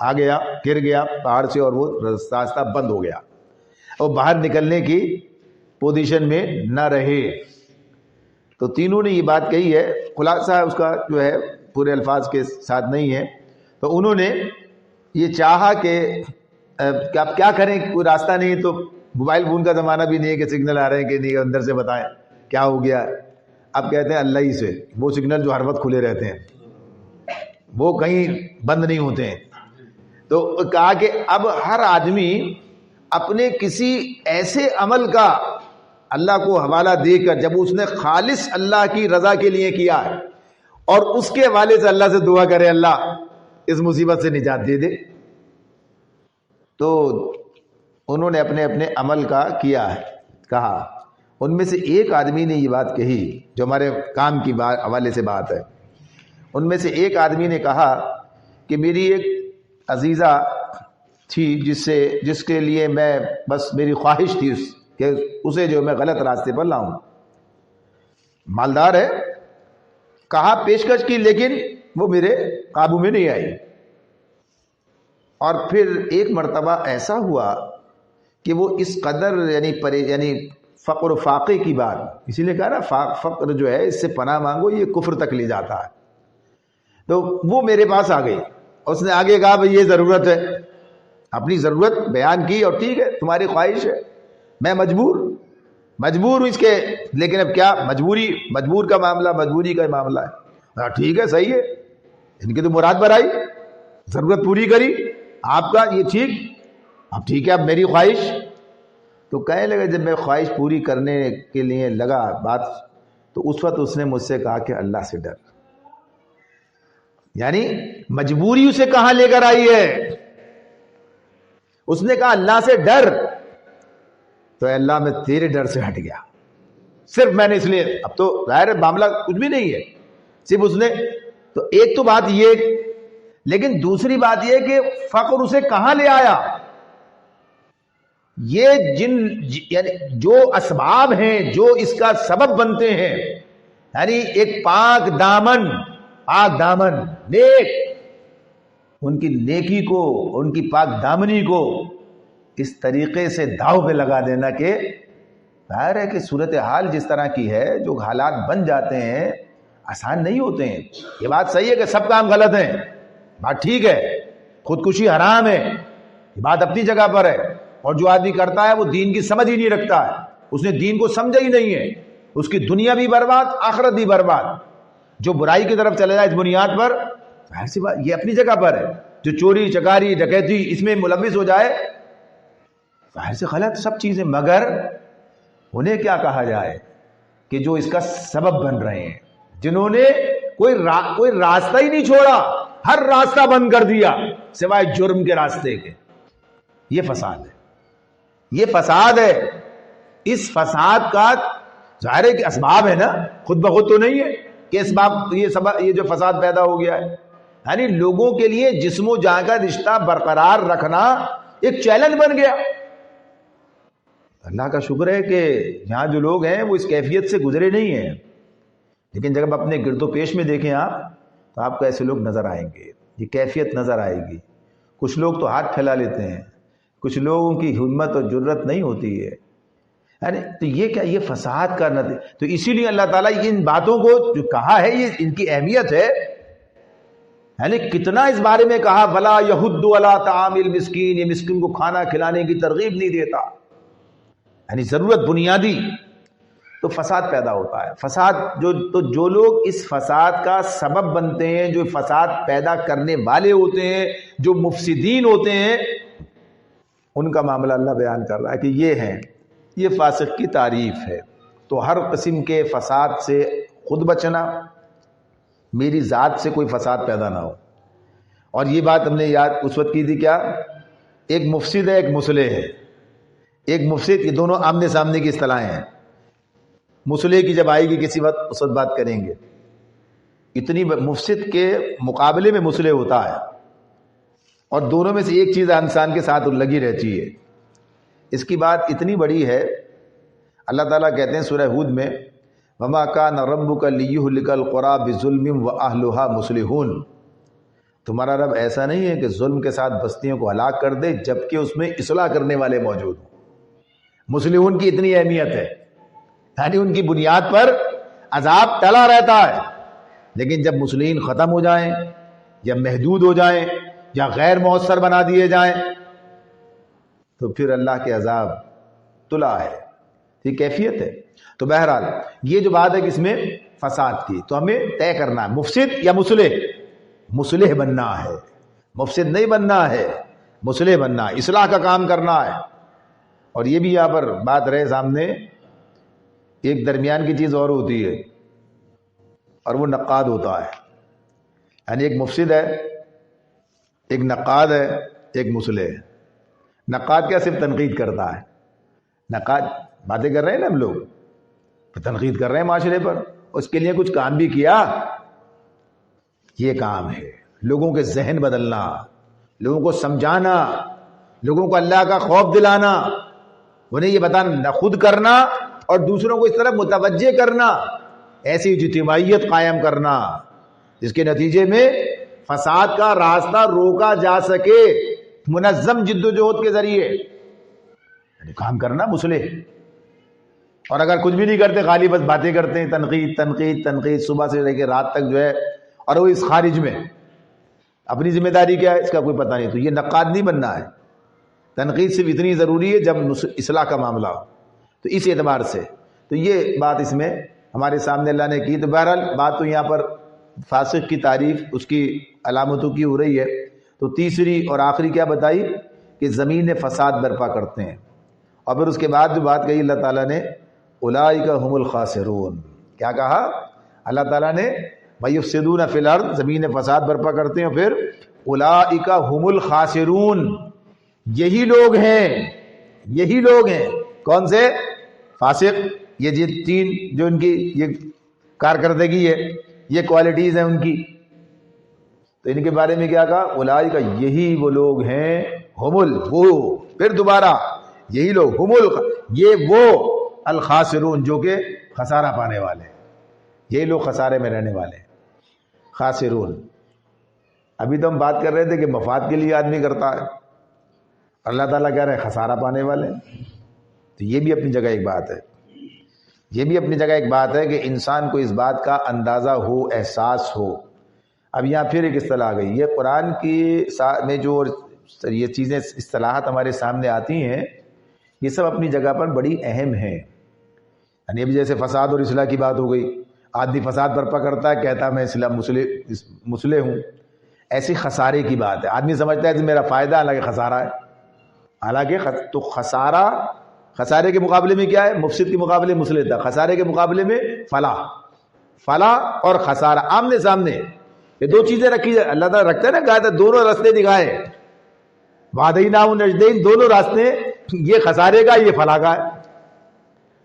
A: آ گیا، گر گیا پہاڑ سے، اور وہ راستہ بند ہو گیا، اور باہر نکلنے کی پوزیشن میں نہ رہے. تو تینوں نے یہ بات کہی ہے، خلاصہ اس کا جو ہے پورے الفاظ کے ساتھ نہیں ہے. تو انہوں نے یہ چاہا کہ آپ کیا کریں، کوئی راستہ نہیں، تو موبائل فون کا زمانہ بھی نہیں ہے کہ سگنل آ رہے ہیں کہ نہیں، اندر سے بتائیں کیا ہو گیا. اب کہتے ہیں اللہ ہی سے، وہ سگنل جو ہر وقت کھلے رہتے ہیں، وہ کہیں بند نہیں ہوتے ہیں. تو کہا کہ اب ہر آدمی اپنے کسی ایسے عمل کا اللہ کو حوالہ دے کر جب اس نے خالص اللہ کی رضا کے لیے کیا ہے اور اس کے حوالے سے اللہ سے دعا کرے اللہ اس مصیبت سے نجات دے دے، تو انہوں نے اپنے اپنے عمل کا کیا ہے کہا۔ ان میں سے ایک آدمی نے یہ بات کہی جو ہمارے کام کی حوالے سے بات ہے، ان میں سے ایک آدمی نے کہا کہ میری ایک عزیزہ تھی جس کے لیے میں بس میری خواہش تھی کہ اسے جو میں غلط راستے پر لاؤں، مالدار ہے، کہا پیشکش کی لیکن وہ میرے قابو میں نہیں آئی۔ اور پھر ایک مرتبہ ایسا ہوا کہ وہ اس قدر یعنی فقر و فاقے کی بات، اسی لیے کہا نا فقر جو ہے اس سے پناہ مانگو یہ کفر تک لے جاتا ہے، تو وہ میرے پاس آ گئی، اس نے آگے کہا بھئی یہ ضرورت ہے، اپنی ضرورت بیان کی، اور ٹھیک ہے تمہاری خواہش ہے، میں مجبور ہوں اس کے، لیکن اب کیا مجبور کا معاملہ، مجبوری کا معاملہ ہے، ٹھیک ہے صحیح ہے، ان کی تو مراد برائی، ضرورت پوری کری آپ کا، یہ ٹھیک، اب ٹھیک ہے اب میری خواہش۔ تو کہنے لگا جب میں خواہش پوری کرنے کے لیے لگا بات، تو اس وقت اس نے مجھ سے کہا کہ اللہ سے ڈر، یعنی مجبوری اسے کہاں لے کر آئی ہے، اس نے کہا اللہ سے ڈر، تو اے اللہ میں تیرے ڈر سے ہٹ گیا، صرف میں نے اس لیے، اب تو ظاہر ہے معاملہ کچھ بھی نہیں ہے، صرف اس نے، تو ایک تو بات یہ، لیکن دوسری بات یہ کہ فقر اسے کہاں لے آیا، یہ یعنی جو اسباب ہیں جو اس کا سبب بنتے ہیں، یعنی ایک پاک دامن نیک، ان کی نیکی کو، ان کی پاک دامنی کو اس طریقے سے داؤ پہ لگا دینا کہ ظاہر ہے کہ صورتحال جس طرح کی ہے، جو حالات بن جاتے ہیں آسان نہیں ہوتے ہیں۔ یہ بات صحیح ہے کہ سب کام غلط ہیں، بات ٹھیک ہے، خودکشی حرام ہے، یہ بات اپنی جگہ پر ہے، اور جو آدمی کرتا ہے وہ دین کی سمجھ ہی نہیں رکھتا ہے، اس نے دین کو سمجھا ہی نہیں ہے، اس کی دنیا بھی برباد، آخرت بھی برباد۔ جو برائی کی طرف چلے جائے اس بنیاد پر، ظاہر سی بات یہ اپنی جگہ پر ہے، جو چوری چکاری ڈکیتی اس میں ملوث ہو جائے، ظاہر سے غلط سب چیزیں، مگر انہیں کیا کہا جائے کہ جو اس کا سبب بن رہے ہیں، جنہوں نے کوئی راستہ ہی نہیں چھوڑا، ہر راستہ بند کر دیا سوائے جرم کے راستے کے، یہ فساد ہے، یہ فساد ہے۔ اس فساد کا ظاہر ہے کہ اسباب ہے نا، خود بخود تو نہیں ہے کہ اسباب یہ جو فساد پیدا ہو گیا ہے، یعنی لوگوں کے لیے جسم و جان کا رشتہ برقرار رکھنا ایک چیلنج بن گیا۔ اللہ کا شکر ہے کہ یہاں جو لوگ ہیں وہ اس کیفیت سے گزرے نہیں ہیں، لیکن جب اپنے گرد و پیش میں دیکھیں آپ تو آپ کو ایسے لوگ نظر آئیں گے، یہ کیفیت نظر آئے گی۔ کچھ لوگ تو ہاتھ پھیلا لیتے ہیں، کچھ لوگوں کی ہمت اور جرت نہیں ہوتی ہے، یعنی تو یہ کیا، یہ فساد کا نتیجہ۔ تو اسی لیے اللہ تعالیٰ ان باتوں کو جو کہا ہے یہ ان کی اہمیت ہے، یعنی کتنا اس بارے میں کہا وَلَا يَحُضُّ عَلَىٰ طَعَامِ الْمِسْكِينِ، یہ مسکین کو کھانا کھلانے کی ترغیب نہیں دیتا، یعنی ضرورت بنیادی، تو فساد پیدا ہوتا ہے۔ فساد جو لوگ اس فساد کا سبب بنتے ہیں، جو فساد پیدا کرنے والے ہوتے ہیں، جو مفسدین ہوتے ہیں، ان کا معاملہ اللہ بیان کر رہا ہے کہ یہ ہیں، یہ فاسق کی تعریف ہے۔ تو ہر قسم کے فساد سے خود بچنا، میری ذات سے کوئی فساد پیدا نہ ہو۔ اور یہ بات ہم نے یاد اس وقت کی تھی، کیا ایک مفسد ہے ایک مصلح ہے، ایک مفسد، یہ دونوں آمنے سامنے کی اصطلاحیں ہیں، مصلح کی جب آئے گی کسی وقت اس وقت بات کریں گے۔ اتنی مفسد کے مقابلے میں مصلح ہوتا ہے، اور دونوں میں سے ایک چیز انسان کے ساتھ لگی رہتی ہے۔ اس کی بات اتنی بڑی ہے، اللہ تعالیٰ کہتے ہیں سورہ ہود میں وَمَا كَانَ رَبُّكَ لِيُهْلِكَ الْقُرَىٰ بِظُلْمٍ وَأَهْلُهَا مُصْلِحُونَ، تمہارا رب ایسا نہیں ہے کہ ظلم کے ساتھ بستیوں کو ہلاک کر دے جبکہ اس میں اصلاح کرنے والے موجود ہوں۔ مصلحون کی اتنی اہمیت ہے، یعنی ان کی بنیاد پر عذاب ٹلا رہتا ہے، لیکن جب مصلحین ختم ہو جائیں یا محدود ہو جائیں یا غیر مؤثر بنا دیے جائیں تو پھر اللہ کے عذاب تلا ہے، یہ کیفیت ہے۔ تو بہرحال یہ جو بات ہے کہ اس میں فساد کی، تو ہمیں طے کرنا ہے مفسد یا مصلح، مصلح بننا ہے، مفسد نہیں بننا ہے، مصلح بننا ہے، اصلاح کا کام کرنا ہے۔ اور یہ بھی یہاں پر بات رہے سامنے، ایک درمیان کی چیز اور ہوتی ہے اور وہ نقاد ہوتا ہے. یعنی ایک مفسد ہے، ایک نقاد ہے، ایک مصلح ہے. نقاد کیا صرف تنقید کرتا ہے، نقاد باتیں کر رہے ہیں نا ہم لوگ، تنقید کر رہے ہیں معاشرے پر، اس کے لیے کچھ کام بھی کیا. یہ کام ہے لوگوں کے ذہن بدلنا، لوگوں کو سمجھانا، لوگوں کو اللہ کا خوف دلانا، انہیں یہ بتانا نہ خود کرنا اور دوسروں کو اس طرح متوجہ کرنا، ایسی اجتماعیت قائم کرنا جس کے نتیجے میں فساد کا راستہ روکا جا سکے منظم جد و جہد کے ذریعے. یعنی کام کرنا مصلح. اور اگر کچھ بھی نہیں کرتے، خالی بس باتیں کرتے ہیں، تنقید تنقید تنقید صبح سے لے کے رات تک جو ہے، اور وہ اس خارج میں اپنی ذمہ داری کیا ہے اس کا کوئی پتہ نہیں. تو یہ نقاد نہیں بننا ہے. تنقید صرف اتنی ضروری ہے جب اصلاح کا معاملہ ہو. تو اس اعتبار سے تو یہ بات اس میں ہمارے سامنے اللہ نے کی. تو بہرحال بات تو یہاں پر فاسق کی تعریف، اس کی علامتوں کی ہو رہی ہے. تو تیسری اور آخری کیا بتائی کہ زمین فساد برپا کرتے ہیں. اور پھر اس کے بعد جو بات کہی اللہ تعالیٰ نے، اولئک هم الخاسرون. کیا کہا اللہ تعالیٰ نے؟ وَيُفْسِدُونَ فِي الْأَرْضِ، زمین فساد برپا کرتے ہیں. پھر اولئک هم الخاسرون، یہی لوگ ہیں، یہی لوگ ہیں. کون سے؟ فاسق. یہ تین جو ان کی یہ کارکردگی ہے، یہ کوالٹیز ہیں ان کی. تو ان کے بارے میں کیا کہا؟ اولئک، یہی وہ لوگ ہیں، وہ پھر دوبارہ یہی لوگ، یہ وہ الخاسرون جو کہ خسارہ پانے والے ہیں. یہی لوگ خسارے میں رہنے والے ہیں، خاسرون. ابھی تو ہم بات کر رہے تھے کہ مفاد کے لیے آدمی کرتا ہے، اللہ تعالیٰ کہہ رہے ہیں خسارہ پانے والے. تو یہ بھی اپنی جگہ ایک بات ہے، یہ بھی اپنی جگہ ایک بات ہے کہ انسان کو اس بات کا اندازہ ہو، احساس ہو. اب یہاں پھر ایک اصطلاح آ گئی. یہ قرآن کی میں جو یہ چیزیں اصطلاحات ہمارے سامنے آتی ہیں، یہ سب اپنی جگہ پر بڑی اہم ہیں. یعنی اب جیسے فساد اور اصلاح کی بات ہو گئی، آدمی فساد برپا کرتا ہے، کہتا ہے میں اصلاح مصلح ہوں. ایسی خسارے کی بات ہے. آدمی سمجھتا ہے کہ میرا فائدہ، حالانکہ خسارہ ہے. حالانکہ تو خسارے کے مقابلے میں کیا ہے؟ مفسد کے مقابلے مصلح تھا، خسارے کے مقابلے میں فلاح اور خسارہ آمنے سامنے. یہ دو چیزیں رکھی جائے. اللہ تعالیٰ رکھتا ہے نا، کہا تھا دونوں راستے دکھائے، وَهَدَيْنَاهُ النَّجْدَيْنِ، دونوں راستے، یہ خسارے کا، یہ فلاح کا ہے.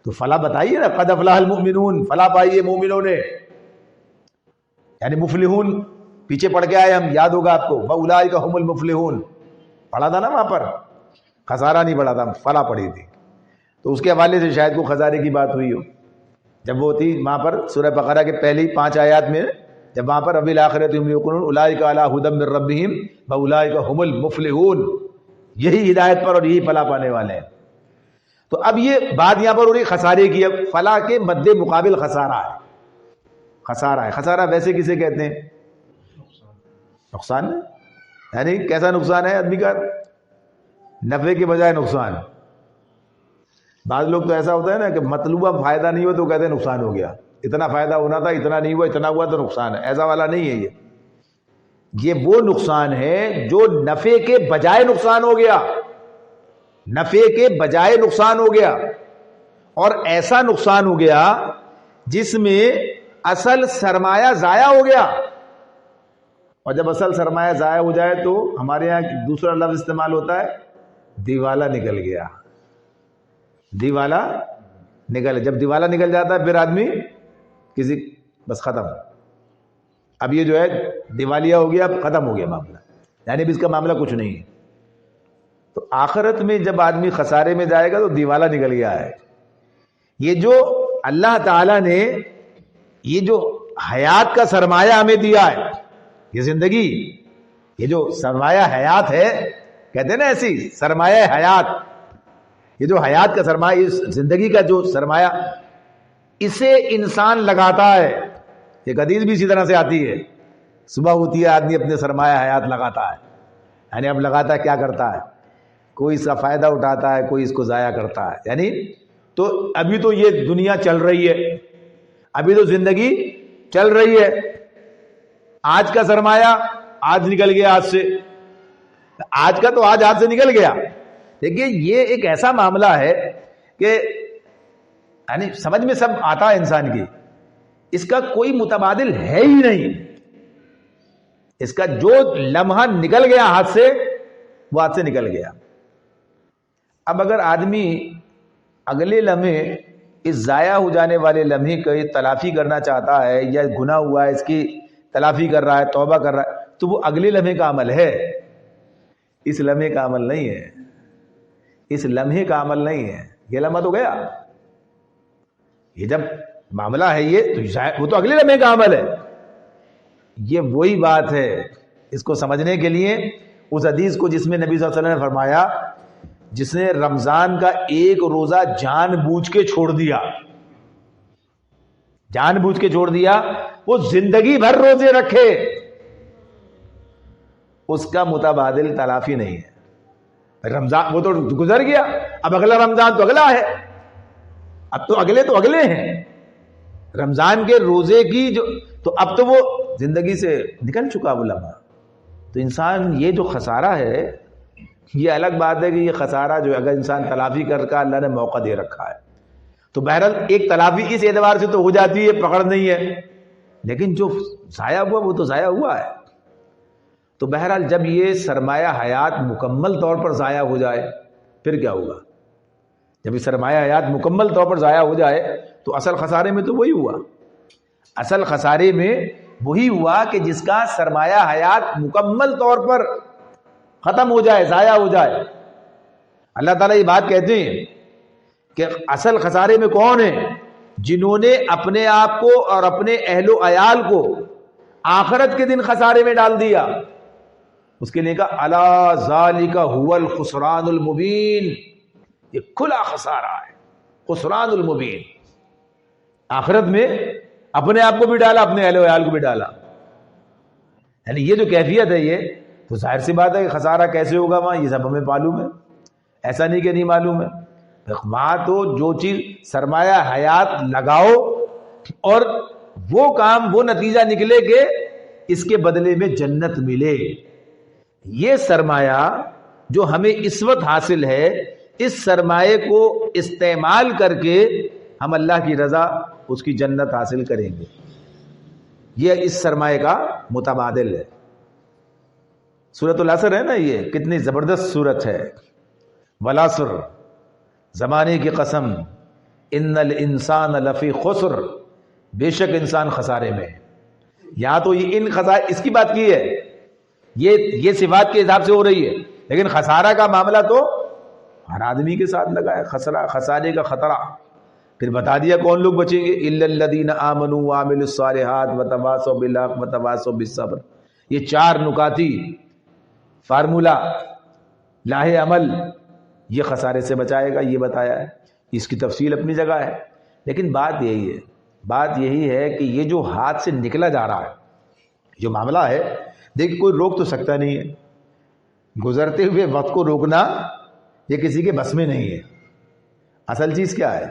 A: تو فلاح بتائیے نا، قَدْ أَفْلَحَ الْمُؤْمِنُونَ، فلاح پائیے مومنوں نے. یعنی مفلحون پیچھے پڑھ کے آئے ہم، یاد ہوگا آپ کو، وَأُولَٰئِكَ هُمُ الْمُفْلِحُونَ پڑھا تھا نا وہاں پر، خسارہ نہیں پڑھا تھا، فلاح پڑھی تھی. تو اس کے حوالے سے شاید کو خسارے کی بات ہوئی ہو. جب وہ تھی وہاں پر سورہ بقرہ کے پہلی 5 آیات میں، جب وہاں پر وَبِالْآخِرَةِ هُمْ يُوقِنُونَ اولئک علی ھدی من ربہم واولئک ھم المفلحون، یہی ہدایت پر اور یہی فلاح پانے والے ہیں. تو اب یہ بات یہاں پر ہو رہی خسارے کی. اب فلاح کے مد مقابل خسارہ ہے. خسارہ ہے. خسارہ ویسے کسے کہتے ہیں؟ نقصان ہے. یعنی کیسا نقصان ہے آدمی کا؟ نفع کے بجائے نقصان. بعض لوگ تو ایسا ہوتا ہے نا کہ مطلوبہ فائدہ نہیں ہوا تو کہتے ہیں نقصان ہو گیا، اتنا فائدہ ہونا تھا، اتنا نہیں ہوا، اتنا ہوا تو نقصان ہے. ایسا والا نہیں ہے. یہ وہ نقصان ہے جو نفع کے بجائے نقصان ہو گیا، نفع کے بجائے نقصان ہو گیا. اور ایسا نقصان ہو گیا جس میں اصل سرمایہ ضائع ہو گیا. اور جب اصل سرمایہ ضائع ہو جائے تو ہمارے یہاں دوسرا لفظ استعمال ہوتا ہے، دیوالا نکل گیا. دیوالا نکل، جب دیوالا نکل جاتا ہے پھر آدمی کسی بس ختم. اب یہ جو ہے دیوالیہ ہو گیا، اب ختم ہو گیا معاملہ، یعنی اب اس کا معاملہ کچھ نہیں ہے. تو آخرت میں جب آدمی خسارے میں جائے گا تو دیوالا نکل گیا ہے. یہ جو اللہ تعالیٰ نے یہ جو حیات کا سرمایہ ہمیں دیا ہے، یہ زندگی، یہ جو سرمایہ حیات ہے، کہتے ہیں نا ایسی سرمایہ حیات، یہ جو حیات کا سرمایہ، اس زندگی کا جو سرمایہ، اسے انسان لگاتا ہے. ایک حدیث بھی اسی طرح سے آتی ہے، صبح ہوتی ہے آدمی اپنے سرمایہ حیات لگاتا ہے. یعنی اب لگاتا ہے، کیا کرتا ہے؟ کوئی اس کا فائدہ اٹھاتا ہے، کوئی اس کو ضائع کرتا ہے. یعنی تو ابھی تو یہ دنیا چل رہی ہے، ابھی تو زندگی چل رہی ہے. آج کا سرمایہ آج نکل گیا، آج سے، آج کا تو آج ہاتھ سے نکل گیا. دیکھیے یہ ایک ایسا معاملہ ہے کہ یعنی سمجھ میں سب آتا ہے انسان کی، اس کا کوئی متبادل ہے ہی نہیں. اس کا جو لمحہ نکل گیا ہاتھ سے، وہ ہاتھ سے نکل گیا. اب اگر آدمی اگلے لمحے اس ضائع ہو جانے والے لمحے کی تلافی کرنا چاہتا ہے، یا گناہ ہوا ہے اس کی تلافی کر رہا ہے، توبہ کر رہا ہے، تو وہ اگلے لمحے کا عمل ہے، اس لمحے کا عمل نہیں ہے. اس لمحے کا عمل نہیں ہے. یہ لمحہ تو گیا، یہ جب معاملہ ہے یہ تو وہ تو اگلے لمحے کا عمل ہے. یہ وہی بات ہے. اس کو سمجھنے کے لیے اس حدیث کو جس میں نبی صلی اللہ علیہ وسلم نے فرمایا، جس نے رمضان کا ایک روزہ جان بوجھ کے چھوڑ دیا، جان بوجھ کے چھوڑ دیا، وہ زندگی بھر روزے رکھے، اس کا متبادل تلافی نہیں ہے. رمضان وہ تو گزر گیا، اب اگلا رمضان تو اگلا ہے، اب تو اگلے ہیں. رمضان کے روزے کی جو تو اب تو وہ زندگی سے نکل چکا وہ لمحہ. تو انسان یہ جو خسارہ ہے، یہ الگ بات ہے کہ یہ خسارہ جو اگر انسان تلافی کر کا اللہ نے موقع دے رکھا ہے تو بہرحال ایک تلافی اس اعتبار سے تو ہو جاتی ہے، پکڑ نہیں ہے، لیکن جو ضائع ہوا وہ تو ضائع ہوا ہے. تو بہرحال جب یہ سرمایہ حیات مکمل طور پر ضائع ہو جائے پھر کیا ہوگا؟ جب یہ سرمایہ حیات مکمل طور پر ضائع ہو جائے تو اصل خسارے میں تو وہی ہوا. اصل خسارے میں وہی ہوا کہ جس کا سرمایہ حیات مکمل طور پر ختم ہو جائے، ضائع ہو جائے. اللہ تعالیٰ یہ بات کہتے ہیں کہ اصل خسارے میں کون ہے؟ جنہوں نے اپنے آپ کو اور اپنے اہل و عیال کو آخرت کے دن خسارے میں ڈال دیا. اس کے لیے کہا الا ذالک هو الخسران المبین، یہ کھلا خسارہ ہے، خسران المبین. آخرت میں اپنے آپ کو بھی ڈالا، اپنے اہل و عیال کو بھی ڈالا. یعنی یہ جو کیفیت ہے، یہ تو ظاہر سی بات ہے کہ خسارہ کیسے ہوگا وہاں، یہ سب ہمیں معلوم ہے، ایسا نہیں کہ نہیں معلوم ہے. وہاں تو جو چیز سرمایہ حیات لگاؤ اور وہ کام، وہ نتیجہ نکلے کہ اس کے بدلے میں جنت ملے. یہ سرمایہ جو ہمیں اس وقت حاصل ہے، اس سرمایہ کو استعمال کر کے ہم اللہ کی رضا، اس کی جنت حاصل کریں گے. یہ اس سرمایہ کا متبادل ہے. سورۃ العصر ہے نا، یہ کتنی زبردست سورت ہے. والعصر، زمانے کی قسم، ان الانسان لفی خسر، بے شک انسان خسارے میں. یہاں تو یہ ان خسارے اس کی بات کی ہے، یہ صفات کے حساب سے ہو رہی ہے، لیکن خسارہ کا معاملہ تو ہر آدمی کے ساتھ لگا ہے. خسارے کا خطرہ پھر بتا دیا کون لوگ بچیں گے. الا الذین آمنوا وعملوا الصالحات وتواصوا بالحق وتواصوا بالصبر. یہ چار نکاتی فارمولا لاہ عمل یہ خسارے سے بچائے گا، یہ بتایا ہے. اس کی تفصیل اپنی جگہ ہے، لیکن بات یہی ہے کہ یہ جو ہاتھ سے نکلا جا رہا ہے، جو معاملہ ہے، دیکھ کوئی روک تو سکتا نہیں ہے. گزرتے ہوئے وقت کو روکنا یہ کسی کے بس میں نہیں ہے. اصل چیز کیا ہے؟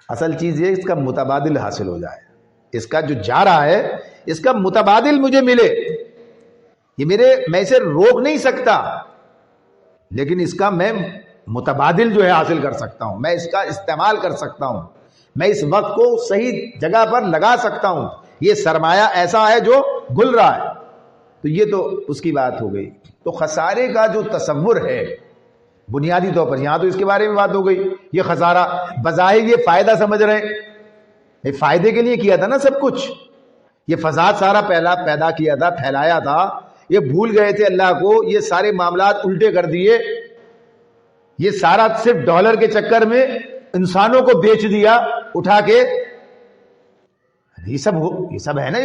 A: اصل چیز یہ اس کا متبادل حاصل ہو جائے. اس کا جو جا رہا ہے اس کا متبادل مجھے ملے. یہ میں اسے روک نہیں سکتا، لیکن اس کا میں متبادل جو ہے حاصل کر سکتا ہوں. میں اس کا استعمال کر سکتا ہوں، میں اس وقت کو صحیح جگہ پر لگا سکتا ہوں. یہ سرمایہ ایسا ہے جو گل رہا ہے. تو یہ تو اس کی بات ہو گئی. تو خسارے کا جو تصور ہے بنیادی طور پر، یہاں تو اس کے بارے میں بات ہو گئی. یہ خسارہ بظاہر یہ فائدہ سمجھ رہے ہیں، یہ فائدے کے لیے کیا تھا نا سب کچھ. یہ فساد سارا پیدا کیا تھا، پھیلایا تھا. یہ بھول گئے تھے اللہ کو، یہ سارے معاملات الٹے کر دیے. یہ سارا صرف ڈالر کے چکر میں انسانوں کو بیچ دیا اٹھا کے. یہ سب ہے نا.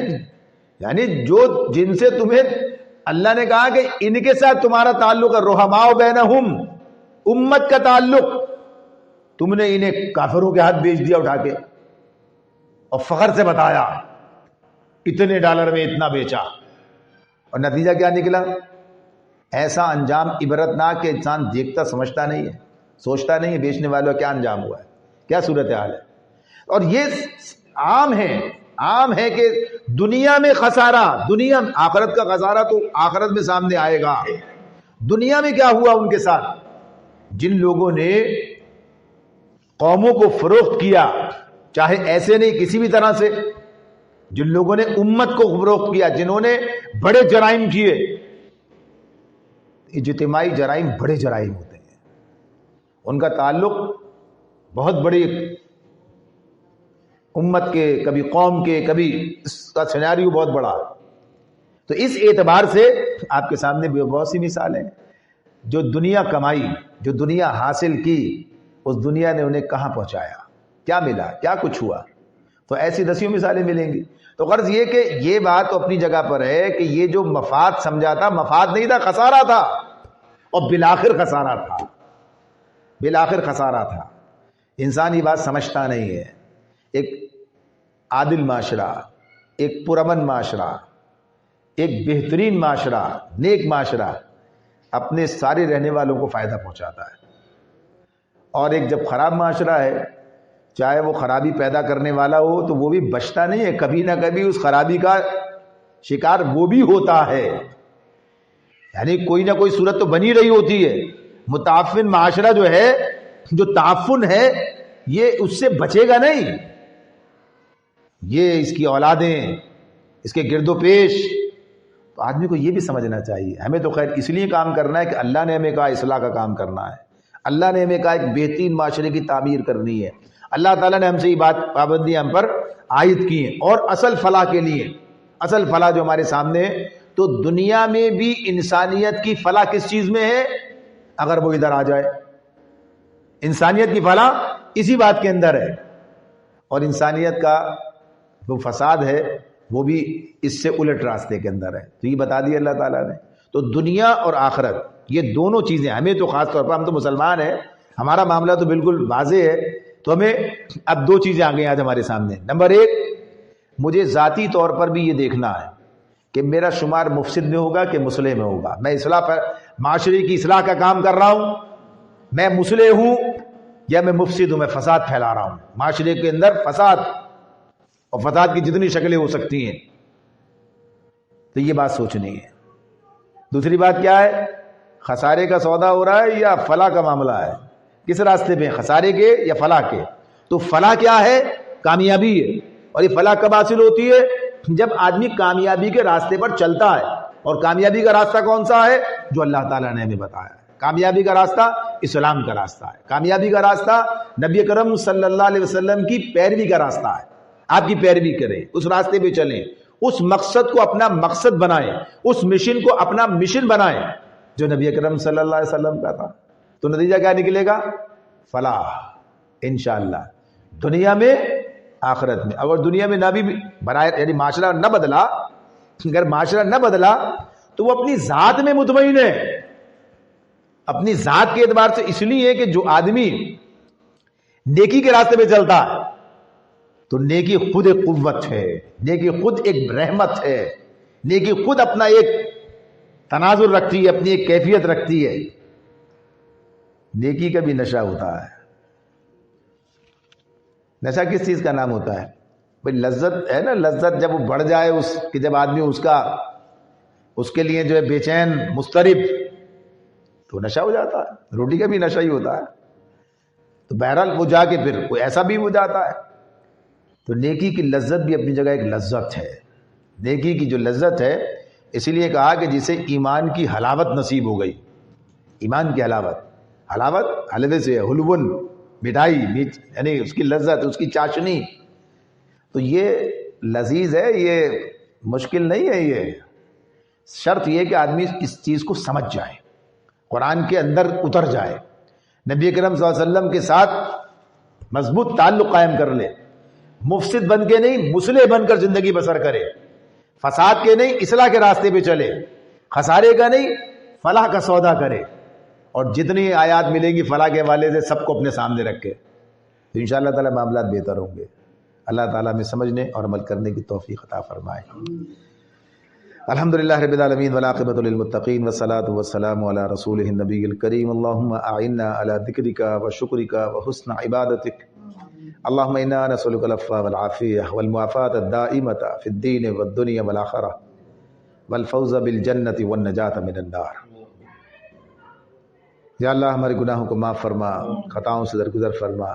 A: یعنی جن سے تمہیں اللہ نے کہا کہ ان کے ساتھ تمہارا تعلق ہے، رحماء بینہم، امت کا تعلق، تم نے انہیں کافروں کے ہاتھ بیچ دیا اٹھا کے اور فخر سے بتایا اتنے ڈالر میں اتنا بیچا. اور نتیجہ کیا نکلا؟ ایسا انجام عبرتناک کہ انسان دیکھتا سمجھتا نہیں ہے، سوچتا نہیں ہے بیچنے والوں کا کیا انجام ہوا ہے، کیا صورتحال ہے. اور یہ عام ہے کہ دنیا میں خسارہ، آخرت کا خسارہ تو آخرت میں سامنے آئے گا. دنیا میں کیا ہوا ان کے ساتھ؟ جن لوگوں نے قوموں کو فروخت کیا، چاہے ایسے نہیں کسی بھی طرح سے، جن لوگوں نے امت کو فروخت کیا، جنہوں نے بڑے جرائم کیے، اجتماعی جرائم بڑے جرائم ہوتے ہیں، ان کا تعلق بہت بڑی امت کے، کبھی قوم کے، کبھی اس کا سیناریو بہت بڑا. تو اس اعتبار سے آپ کے سامنے بھی بہت سی مثالیں، جو دنیا کمائی، جو دنیا حاصل کی، اس دنیا نے انہیں کہاں پہنچایا، کیا ملا، کیا کچھ ہوا. تو ایسی دسیوں مثالیں ملیں گی. تو غرض یہ کہ یہ بات تو اپنی جگہ پر ہے کہ یہ جو مفاد سمجھا تھا، مفاد نہیں تھا، خسارہ تھا، اور بالآخر خسارہ تھا، بالآخر خسارہ تھا. انسان یہ بات سمجھتا نہیں ہے. ایک عادل معاشرہ، ایک پرامن معاشرہ، ایک بہترین معاشرہ، نیک معاشرہ اپنے سارے رہنے والوں کو فائدہ پہنچاتا ہے. اور ایک جب خراب معاشرہ ہے، چاہے وہ خرابی پیدا کرنے والا ہو تو وہ بھی بچتا نہیں ہے، کبھی نہ کبھی اس خرابی کا شکار وہ بھی ہوتا ہے. یعنی کوئی نہ کوئی صورت تو بنی رہی ہوتی ہے. متعفن معاشرہ جو ہے، جو تعفن ہے، یہ اس سے بچے گا نہیں. یہ اس کی اولادیں، اس کے گرد و پیش. تو آدمی کو یہ بھی سمجھنا چاہیے. ہمیں تو خیر اس لیے کام کرنا ہے کہ اللہ نے ہمیں کہا اصلاح کا کام کرنا ہے، اللہ نے ہمیں کہا ایک بہترین معاشرے کی تعمیر کرنی ہے. اللہ تعالیٰ نے ہم سے یہ بات، پابندیاں ہم پر عائد کی ہیں، اور اصل فلاح کے لیے. اصل فلاح جو ہمارے سامنے ہے، تو دنیا میں بھی انسانیت کی فلاح کس چیز میں ہے؟ اگر وہ ادھر آ جائے، انسانیت کی فلاح اسی بات کے اندر ہے. اور انسانیت کا وہ فساد ہے، وہ بھی اس سے الٹ راستے کے اندر ہے. تو یہ بتا دیا اللہ تعالیٰ نے. تو دنیا اور آخرت، یہ دونوں چیزیں ہمیں تو خاص طور پر، ہم تو مسلمان ہیں، ہمارا معاملہ تو بالکل واضح ہے. تو ہمیں اب دو چیزیں آ گئی آج ہمارے سامنے. نمبر ایک، مجھے ذاتی طور پر بھی یہ دیکھنا ہے کہ میرا شمار مفسد میں ہوگا کہ مصلح میں ہوگا. میں اصلاح پر، معاشرے کی اصلاح کا کام کر رہا ہوں، میں مصلح ہوں یا میں مفسد ہوں، میں فساد پھیلا رہا ہوں. معاشرے کے اندر فساد، اور فساد کی جتنی شکلیں ہو سکتی ہیں. تو یہ بات سوچنی ہے. دوسری بات کیا ہے؟ خسارے کا سودا ہو رہا ہے یا فلاح کا معاملہ ہے؟ کس راستے پہ، خسارے کے یا فلاح کے؟ تو فلاح کیا ہے؟ کامیابی ہے. اور یہ فلاح کب حاصل ہوتی ہے؟ جب آدمی کامیابی کے راستے پر چلتا ہے. اور کامیابی کا راستہ کون سا ہے؟ جو اللہ تعالیٰ نے ہمیں بتایا ہے. کامیابی کا راستہ اسلام کا راستہ ہے. کامیابی کا راستہ نبی کرم صلی اللہ علیہ وسلم کی پیروی کا راستہ ہے. آپ کی پیروی کریں، اس راستے پہ چلیں، اس مقصد کو اپنا مقصد بنائیں، اس مشن کو اپنا مشن بنائیں جو نبی اکرم صلی اللہ علیہ وسلم کا تھا. تو نتیجہ کیا نکلے گا؟ فلاح انشاءاللہ، دنیا میں، آخرت میں. اگر دنیا میں نہ بھی بنائے، یعنی معاشرہ نہ بدلا، اگر معاشرہ نہ بدلا تو وہ اپنی ذات میں مطمئن ہے. اپنی ذات کے اعتبار سے اس لیے کہ جو آدمی نیکی کے راستے پہ چلتا ہے تو نیکی خود ایک قوت ہے، نیکی خود ایک رحمت ہے، نیکی خود اپنا ایک تناظر رکھتی ہے، اپنی ایک کیفیت رکھتی ہے. نیکی کا بھی نشہ ہوتا ہے. نشہ کس چیز کا نام ہوتا ہے؟ بھئی لذت ہے نا. لذت جب وہ بڑھ جائے، اس کہ جب آدمی اس کے لیے جو ہے بے چین، مضطرب، تو نشہ ہو جاتا ہے. روٹی کا بھی نشہ ہی ہوتا ہے. تو بہرحال وہ جا کے پھر کوئی ایسا بھی ہو جاتا ہے. تو نیکی کی لذت بھی اپنی جگہ ایک لذت ہے. نیکی کی جو لذت ہے، اسی لیے کہا کہ جسے ایمان کی حلاوت نصیب ہو گئی. ایمان کی حلاوت، حلاوت حلوے سے، حلون مٹھائی، یعنی اس کی لذت، اس کی چاشنی. تو یہ لذیذ ہے، یہ مشکل نہیں ہے. یہ شرط یہ کہ آدمی اس چیز کو سمجھ جائے، قرآن کے اندر اتر جائے، نبی کرم صلی اللہ علیہ وسلم کے ساتھ مضبوط تعلق قائم کر لے. مفسد بن کے نہیں، مصلح بن کر زندگی بسر کرے. فساد کے نہیں، اصلاح کے راستے پہ چلے. خسارے کا نہیں، فلاح کا سودا کرے. اور جتنی آیات ملیں گی فلاح کے حوالے سے سب کو اپنے سامنے رکھے تو انشاءاللہ تعالی معاملات بہتر ہوں گے. اللہ تعالیٰ میں سمجھنے اور عمل کرنے کی توفیق عطا فرمائے. الحمدللہ رب العالمین والعاقبۃ للمتقین والصلاۃ والسلام علی رسولہ النبی الکریم. اللہم اعنا علی ذکرک وشکرک وحسن عبادتک. اللہم انا نسألک العفو والعافیہ والمعافاۃ الدائمۃ فی الدین والدنیا والآخرہ والفوز بالجنۃ والنجاۃ من النار. یا اللہ ہمارے گناہوں کو معاف فرما، خطاؤں سے درگزر فرما،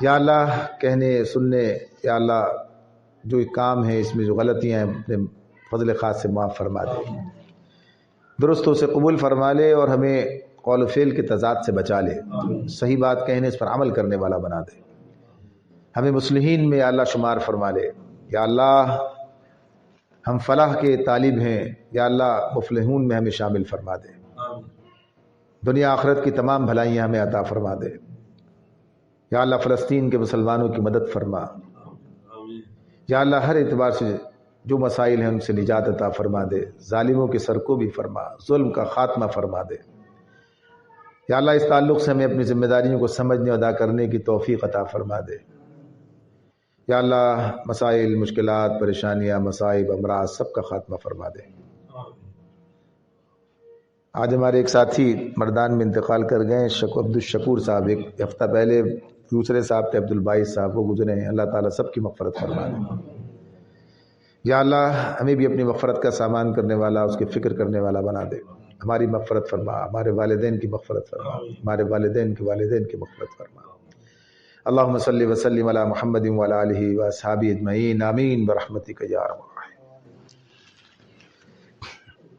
A: یا اللہ کہنے سننے، یا اللہ جو ایک کام ہے اس میں جو غلطیاں ہیں اپنے فضل خاص سے معاف فرما دے، درستوں سے قبول فرما لے، اور ہمیں قول و فعل کے تضاد سے بچا لے، صحیح بات کہنے اس پر عمل کرنے والا بنا دے، ہمیں مصلحین میں یا اللہ شمار فرما لے، یا اللہ ہم فلاح کے طالب ہیں، یا اللہ مفلحون میں ہمیں شامل فرما دے، دنیا آخرت کی تمام بھلائیاں ہمیں عطا فرما دے، یا اللہ فلسطین کے مسلمانوں کی مدد فرما، یا اللہ ہر اعتبار سے جو مسائل ہیں ان سے نجات عطا فرما دے، ظالموں کے سر کو بھی فرما، ظلم کا خاتمہ فرما دے، یا اللہ اس تعلق سے ہمیں اپنی ذمہ داریوں کو سمجھنے اور ادا کرنے کی توفیق عطا فرما دے، یا اللہ مسائل، مشکلات، پریشانیاں، مصائب، امراض سب کا خاتمہ فرما دے۔ آج ہمارے ایک ساتھی مردان میں انتقال کر گئے، عبدالشکور صاحب، ایک ہفتہ پہلے دوسرے صاحب تھے عبدالباعث صاحب، وہ گزرے ہیں، اللہ تعالیٰ سب کی مغفرت فرما دے۔ یا اللہ ہمیں بھی اپنی مغفرت کا سامان کرنے والا، اس کی فکر کرنے والا بنا دے، ہماری مغفرت فرما، ہمارے والدین کی مغفرت فرما، ہمارے والدین کی مغفرت فرما۔ اللہم صلی وسلم علی محمد وعلی آلہ واصحابہ اجمعین، آمین برحمتک یا ارحم۔